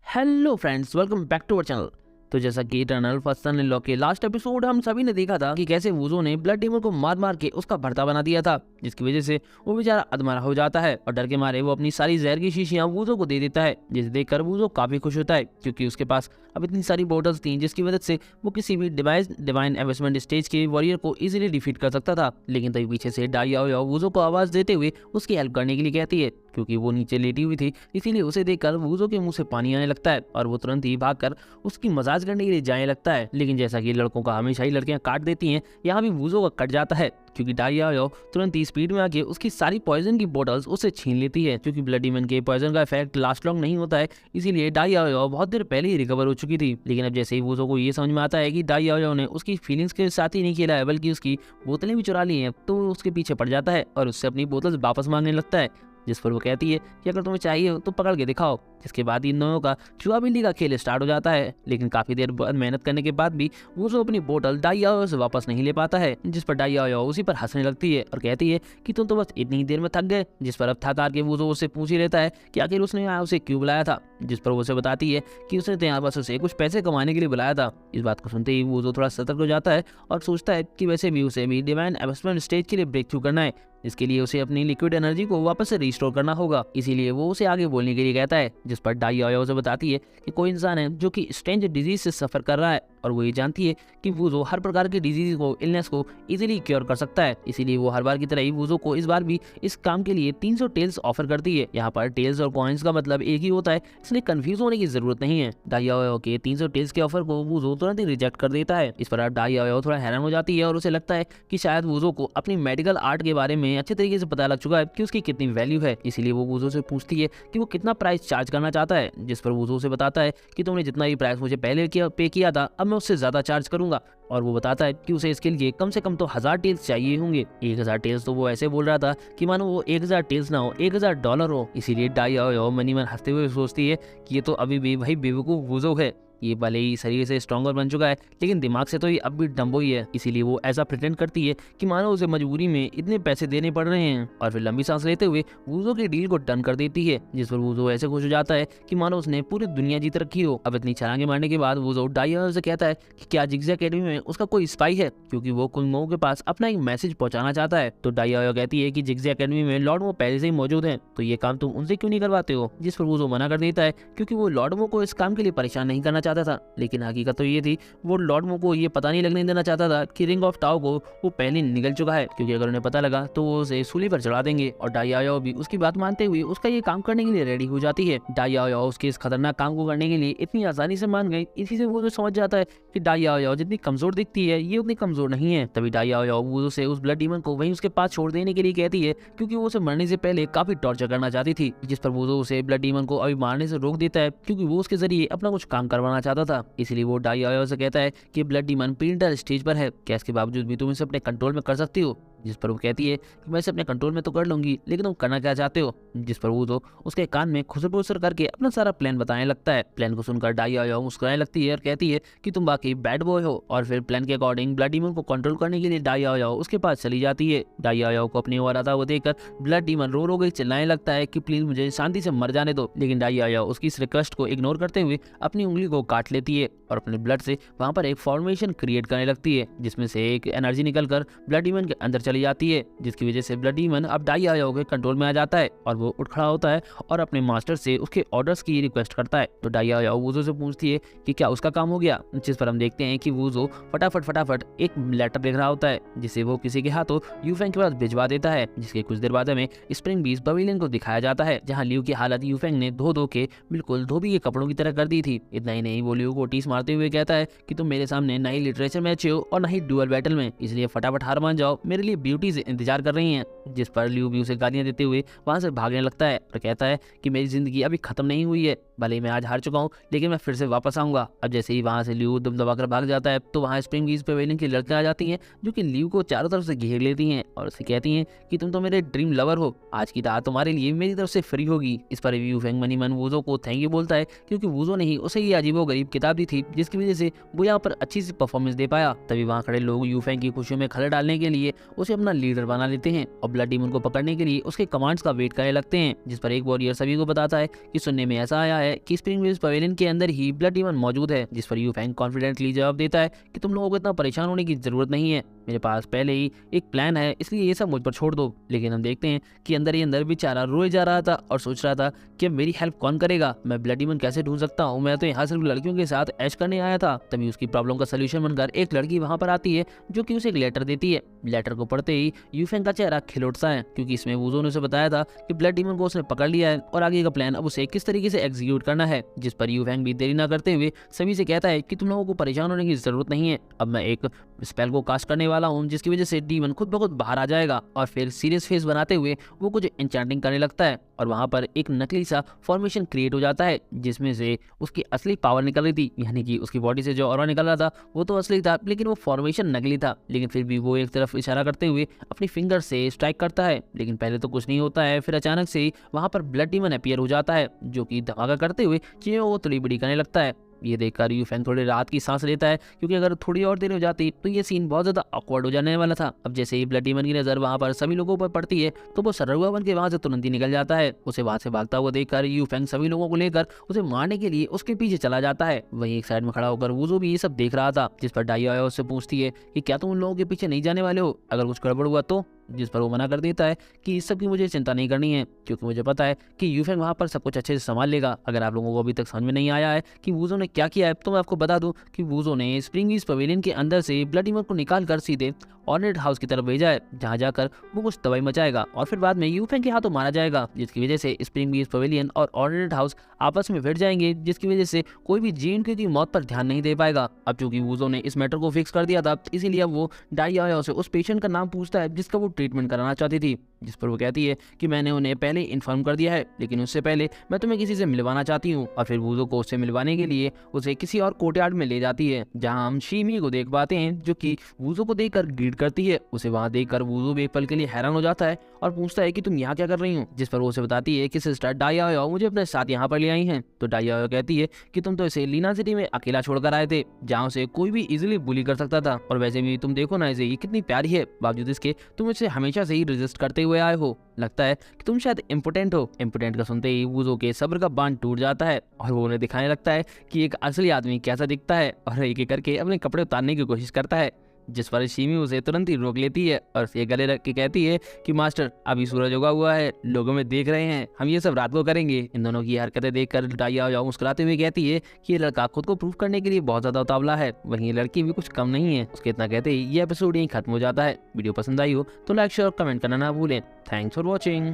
Hello friends, welcome back to our channel. तो जैसा कि eternal first son in law के लास्ट एपिसोड हम सभी ने देखा था कि कैसे वूज़ो ने ब्लड डेमन को मार मार के उसका भरता बना दिया था, जिसकी वजह से वो बेचारा अधमरा हो जाता है और डर के मारे वो अपनी सारी जहर की शीशियां वूज़ो को दे देता है, जिसे देखकर वूज़ो काफी खुश होता है क्योंकि उसके पास अब इतनी सारी बोटल्स थी जिसकी वजह से वो किसी भी डिवाइन इन्वेस्टमेंट स्टेज के वॉरियर को इजीली डिफीट कर सकता था। लेकिन तभी पीछे से डाई याओ वूज़ो को आवाज देते हुए उसकी हेल्प करने के लिए कहती है। क्योंकि वो नीचे लेटी हुई थी इसीलिए उसे देखकर वूज़ो के मुंह से पानी आने लगता है और वो तुरंत ही भागकर उसकी मजाज करने के लिए जाने लगता है। लेकिन जैसा कि लड़कों का हमेशा ही लड़कियां काट देती हैं, यहाँ भी वूज़ो का कट जाता है क्योंकि डाई याओ तुरंत ही स्पीड में आके उसकी सारी पॉइजन की बोटल्स उससे छीन लेती है। क्योंकि ब्लड डीमन के पॉइजन का इफेक्ट लास्ट लॉन्ग नहीं होता है, इसीलिए डाई याओ बहुत देर पहले ही रिकवर हो चुकी थी। लेकिन अब जैसे ही वूज़ो को ये समझ में आता है कि डाई याओ ने उसकी फीलिंग्स के साथ ही नहीं खेला है बल्कि उसकी बोतलें भी चुरा ली हैं, तो वो उसके पीछे पड़ जाता है और उससे अपनी बोतल्स वापस मांगने लगता है। जिस पर वो कहती है कि अगर तुम्हें चाहिए हो तो पकड़ के दिखाओ। जिसके बाद इन दोनों का चुहा बिल्ली का खेल स्टार्ट हो जाता है। लेकिन काफी देर बाद मेहनत करने के बाद भी वो जो अपनी बोतल डाई याओ से वापस नहीं ले पाता है, जिस पर डाई याओ उसी पर हंसने लगती है और कहती है कि तुम तो बस इतनी ही देर में थक गए। जिस पर अब थक हार के वो उससे पूछ ही लेता है कि आखिर उसने यहाँ उसे क्यों बुलाया था। जिस पर वो उसे बताती है कि उसने तो यहाँ बस उसे कुछ पैसे कमाने के लिए बुलाया था। इस बात को सुनते ही वो थोड़ा सतर्क हो जाता है और सोचता है कि वैसे भी उसे भी डिवाइन इन्वेस्टमेंट स्टेज के लिए ब्रेक थ्रू करना है, इसके लिए उसे अपनी लिक्विड एनर्जी को वापस से रिस्टोर करना होगा। इसीलिए वो उसे आगे बोलने के लिए कहता है। जिस पर डाई याओ उसे बताती है कि कोई इंसान है जो कि स्ट्रेंज डिजीज से सफर कर रहा है और वो ये जानती है कि वूज़ो हर प्रकार के डिजीज को इलनेस को इजीली क्योर कर सकता है। इसीलिए वो हर बार की तरह ही वूज़ो को इस बार भी इस काम के लिए 300 टेल्स ऑफर करती है। यहाँ पर टेल्स और कॉइन्स का मतलब एक ही होता है, इसलिए कंफ्यूज होने की जरूरत नहीं है। डाई याओ के 300 टेल्स के ऑफर को वूज़ो तुरंत ही रिजेक्ट कर देता है। इस पर डाई याओ थोड़ा हैरान हो जाती है और उसे लगता है कि शायद वूज़ो को अपनी मेडिकल आर्ट के बारे में अच्छे तरीके से पता लग चुका है कि उसकी कितनी वैल्यू है। इसीलिए वो वूज़ो से पूछती है कि वो कितना प्राइस चार्ज करना चाहता है। जिस पर वूज़ो उसे बताता है कि तुमने जितना भी प्राइस मुझे पहले पे किया था अब मैं उससे ज्यादा चार्ज करूंगा। और वो बताता है कि उसे इसके लिए कम से कम तो 1000 टेल्स चाहिए होंगे। 1000 टेल्स तो वो ऐसे बोल रहा था कि मानो वो 1000 टेल्स ना हो, $1000 हो। इसीलिए डाई याओ मनी मन हंसते हुए सोचती है कि ये तो अभी भी वही बेवकूफ वूज़ो है। ये भले ही शरीर से स्ट्रॉन्गर बन चुका है लेकिन दिमाग से तो ये अब भी डम्बो ही है। इसीलिए वो ऐसा प्रिटेंड करती है कि मानो उसे मजबूरी में इतने पैसे देने पड़ रहे हैं और फिर लंबी सांस लेते हुए वूज़ो की डील को डन कर देती है। जिस पर वूज़ो ऐसे खुश हो जाता है कि मानो उसने पूरी दुनिया जीत रखी हो। अब इतनी छलांगे मारने के बाद वूज़ो डाई याओ से कहता है कि क्या जिग्ज़ एकेडमी में उसका कोई स्पाई है, क्योंकि वो कुंग के पास अपना एक मैसेज पहुंचाना चाहता है। तो डाई याओ कहती है कि जिग्ज़ एकेडमी में लॉर्ड मो पहले से ही मौजूद है, तो ये काम तुम उनसे क्यों नहीं करवाते हो। जिस पर वूज़ो मना कर देता है क्योंकि वो लॉर्ड मो को इस काम के लिए परेशान नहीं करना चाहता था। लेकिन हकीकत तो ये थी वो लॉर्ड मो को ये पता नहीं लगने देना चाहता था कि रिंग ऑफ टाओ को वो पहले निगल चुका है, क्योंकि अगर उन्हें पता लगा तो वो उसे सूली पर चढ़ा देंगे। और डाई याओ भी उसकी बात मानते हुए उसका ये काम करने के लिए रेडी हो जाती है। डाई याओ उसके इस खतरनाक काम को करने के लिए इतनी आसानी से मान गई, इसी से वो समझ जाता है कि डाई याओ जितनी कमजोर दिखती है ये उतनी कमजोर नहीं है। तभी डाई याओ वो से उस ब्लड डीमन को वहीं उसके पास छोड़ देने के लिए कहती है, क्योंकि वो उसे मरने से पहले काफी टॉर्चर करना चाहती थी। जिस पर वो उसे ब्लड डीमन को अभी मारने से रोक देता है क्योंकि वो उसके जरिए अपना कुछ काम करवाना चाहता था। इसलिए वो डाई याओ से कहता है कि ब्लड डीमन प्रिंटर स्टेज पर है, क्या इसके बावजूद भी तुम इसे अपने कंट्रोल में कर सकती हो। जिस पर वो कहती है कि मैं इसे अपने कंट्रोल में तो कर लूंगी लेकिन तुम करना क्या चाहते हो। जिस पर वो तो उसके कान में खुसर करके अपना सारा प्लान बताने लगता है। प्लान को सुनकर डाई याओ मुस्कुराने लगती है और कहती है कि तुम बाकी बैड बॉय हो। और फिर प्लान के अकॉर्डिंग ब्लड डीमन को कंट्रोल करने के लिए डाई याओ उसके पास चली जाती है। डाई याओ को अपनी ओर आता हुआ देखकर ब्लड डीमन रो के चिल्लाने लगता है कि प्लीज मुझे शांति से मर जाने दो। लेकिन डाई याओ उसकी इस रिक्वेस्ट को इग्नोर करते हुए अपनी उंगली को काट लेती है और अपने ब्लड से वहां पर एक फॉर्मेशन क्रिएट करने लगती है, जिसमें से एक एनर्जी निकलकर ब्लड डीमन के अंदर चली जाती है, जिसकी वजह से ब्लड डीमन अब डाई याओ के कंट्रोल में आ जाता है और वो उठ खड़ा होता है और अपने मास्टर से उसके ऑर्डर्स की रिक्वेस्ट करता है। तो डाई याओ वूज़ो से पूछती है कि क्या उसका काम हो गया। जिस पर हम देखते हैं कि वूज़ो फटाफट एक लेटर लिख रहा होता है जिसे वो किसी के हाथों यूफेंग के पास भिजवा देता है। जिसके कुछ देर बाद हमें स्प्रिंग बीच पवेलियन को दिखाया जाता है, जहाँ लियू की हालत यूफेंग ने धो के बिल्कुल धोबी के कपड़ों की तरह कर दी थी। इतना ही नहीं, वो लियू को टीस मारते हुए कहता है कि तुम मेरे सामने ना ही लिटरेचर मैच हो और ना ही डुअल बैटल में, इसलिए फटाफट हार मान जाओ, मेरे लिए ब्यूटी से इंतजार कर रही हैं। जिस पर लियू भी उसे गालियां देते हुए वहां से भागने लगता है और कहता है कि मेरी जिंदगी अभी खत्म नहीं हुई है, भले ही मैं आज हार चुका हूँ लेकिन मैं फिर से वापस आऊंगा। अब जैसे ही वहां से लियू दम दबाकर भाग जाता है तो वहां स्प्रिंग बीच पवेलियन की लड़कियां आ जाती हैं जो कि लियू को चारों तरफ से घेर लेती हैं और उसे कहती हैं कि तुम तो मेरे ड्रीम लवर हो, आज की रात तुम्हारे लिए मेरी तरफ से फ्री होगी। इस पर यूफेंग मनी मन वूज़ो को थैंक यू बोलता है क्योंकि वूज़ो ने ही उसे ये अजीबोगरीब किताब दी थी जिसकी वजह से वो यहाँ पर अच्छी सी परफॉर्मेंस दे पाया। तभी वहाँ खड़े लोग यूफेंग की खुशियों में खलल डालने के लिए उसे अपना लीडर बना लेते हैं और ब्लड डीमन को पकड़ने के लिए उसके कमांड्स का वेट करने लगते हैं। जिस पर एक वॉरियर सभी को बताता है कि सुनने में ऐसा आया है है कि स्प्रिंग व्हील्स पवेलियन के अंदर ही ब्लड डीमन मौजूद है, जिस पर यू फैंग कॉन्फिडेंटली जवाब देता है कि तुम लोगों को इतना परेशान होने की जरूरत नहीं है, मेरे पास पहले ही एक प्लान है, इसलिए ये सब मुझ पर छोड़ दो। लेकिन हम देखते हैं कि अंदर ही अंदर बेचारा रोए जा रहा था और सोच रहा था कि अब मेरी हेल्प कौन करेगा, मैं ब्लड डीमन कैसे ढूंढ सकता हूँ, मैं तो यहाँ सिर्फ लड़कियों के साथ ऐश करने आया था। तभी उसकी प्रॉब्लम का सोल्यूशन बनकर एक लड़की वहाँ पर आती है जो कि उसे एक लेटर देती है। लेटर को पढ़ते ही यू फैंग का चेहरा खिल उठता है, क्योंकि इसमें वूज़ो ने उसे बताया था कि ब्लड डीमन को उसने पकड़ लिया है और आगे का प्लान अब उसे किस तरीके से एग्जीक्यूट करना है। जिस पर यू फैंग भी देरी ना करते हुए सभी से कहता है कि तुम लोगों को परेशान होने की जरूरत नहीं है, अब मैं एक स्पेल को कास्ट करने वाला हूँ जिसकी वजह से डीमन खुद ब खुद बाहर आ जाएगा। और फिर सीरियस फेस बनाते हुए वो कुछ एन्चेंटिंग करने लगता है और वहाँ पर एक नकली सा फॉर्मेशन क्रिएट हो जाता है जिसमें से उसकी असली पावर निकल रही थी, यानी कि उसकी बॉडी से जो ऑरा निकल रहा था वो तो असली था, लेकिन वो फॉर्मेशन नकली था। लेकिन फिर भी वो एक तरफ इशारा करते हुए अपनी फिंगर से स्ट्राइक करता है, लेकिन पहले तो कुछ नहीं होता है। फिर अचानक से ही वहाँ पर ब्लड डीमन अपीयर हो जाता है जो कि धमाका करते हुए चीज़ों को थोड़ी बड़ी करने लगता है। ये देखकर यू फैंग थोड़ी राहत की सांस लेता है, क्योंकि अगर थोड़ी और देर हो जाती तो ये सीन बहुत ज्यादा ऑकवर्ड हो जाने वाला था। अब जैसे ही ब्लड डीमन की नजर वहां पर सभी लोगों पर पड़ती है तो वो सररुआ बन के वहां से तुरंत ही निकल जाता है। उसे वहां से भागता हुआ देखकर यू फैंग सभी लोगों को लेकर उसे मारने के लिए उसके पीछे चला जाता है। वहीं एक साइड में खड़ा होकर वूज़ो भी ये सब देख रहा था, जिस पर डाइया उससे पूछती है कि क्या तुम उन लोगों के पीछे नहीं जाने वाले हो, अगर कुछ गड़बड़ हुआ तो। जिस पर वो मना कर देता है कि इस सब की मुझे चिंता नहीं करनी है, क्योंकि मुझे पता है कि यू फैंग वहाँ पर सब कुछ अच्छे से संभाल लेगा। अगर आप लोगों को अभी तक समझ में नहीं आया है कि वूज़ो ने क्या किया है तो मैं आपको बता दूं कि वूज़ो ने स्प्रिंग व्हील्स पवेलियन के अंदर से ब्लड डीमन को निकाल कर सीधे ऑर्नेट हाउस की तरफ भेजा है, जहाँ जाकर वो कुछ तबाही मचाएगा और फिर बाद में यू फैंग के हाथों मारा जाएगा, जिसकी वजह से स्प्रिंग व्हील्स पवेलियन और ऑर्नेट हाउस आपस में भिड़ जाएंगे, जिसकी वजह से कोई भी जीएनके की मौत पर ध्यान नहीं दे पाएगा। अब चूंकि वूज़ो ने इस मैटर को फिक्स कर दिया था, इसीलिए अब वो डाइया से उस पेशेंट का नाम पूछता है जिसका वो ट्रीटमेंट कराना चाहती थी। जिस पर वो कहती है कि मैंने उन्हें पहले इन्फॉर्म कर दिया है, लेकिन उससे पहले मैं तुम्हें किसी से मिलवाना चाहती हूँ। और फिर वूज़ो को उससे मिलवाने के लिए उसे किसी और कोर्टयार्ड में ले जाती है, जहाँ हम शीमी को देख पाते हैं जो कि वूज़ो को देखकर ग्रीट करती है। उसे वहाँ देखकर वूज़ो भी एक पल के लिए हैरान हो जाता है और पूछता है कि तुम यहाँ क्या कर रही हो। जिस पर वो उसे बताती है कि सिस्टर डाइया मुझे अपने साथ यहाँ पर ले आई हैं। तो डाइया कहती है कि तुम तो इसे लीना सिटी में अकेला छोड़कर आए थे, जहाँ उसे कोई भी इजीली बुली कर सकता था, और वैसे भी तुम देखो ना इसे, ये कितनी प्यारी है, बावजूद इसके तुम इसे हमेशा से ही रेजिस्ट करते हुए आए हो, लगता है कि तुम शायद इम्पोर्टेंट हो। इम्पोर्टेंट का सुनते ही वूज़ो के सब्र का बांध टूट जाता है और वो उन्हें दिखाने लगता है कि एक असली आदमी कैसा दिखता है, और एक एक करके अपने कपड़े उतारने की कोशिश करता है। जिस पर शीमी उसे तुरंत ही रोक लेती है और फिर गले रख के कहती है कि मास्टर अभी सूरज उगा हुआ है, लोगों में देख रहे हैं, हम ये सब रात को करेंगे। इन दोनों की हरकतें देखकर डाइया मुस्कुराते हुए कहती है कि ये लड़का खुद को प्रूव करने के लिए बहुत ज्यादा उतावला है, वहीं ये लड़की भी कुछ कम नहीं है। उसके इतना कहते ही ये एपिसोड यहीं खत्म हो जाता है। वीडियो पसंद आई हो तो लाइक शेयर और कमेंट करना ना भूलें। Thanks for watching.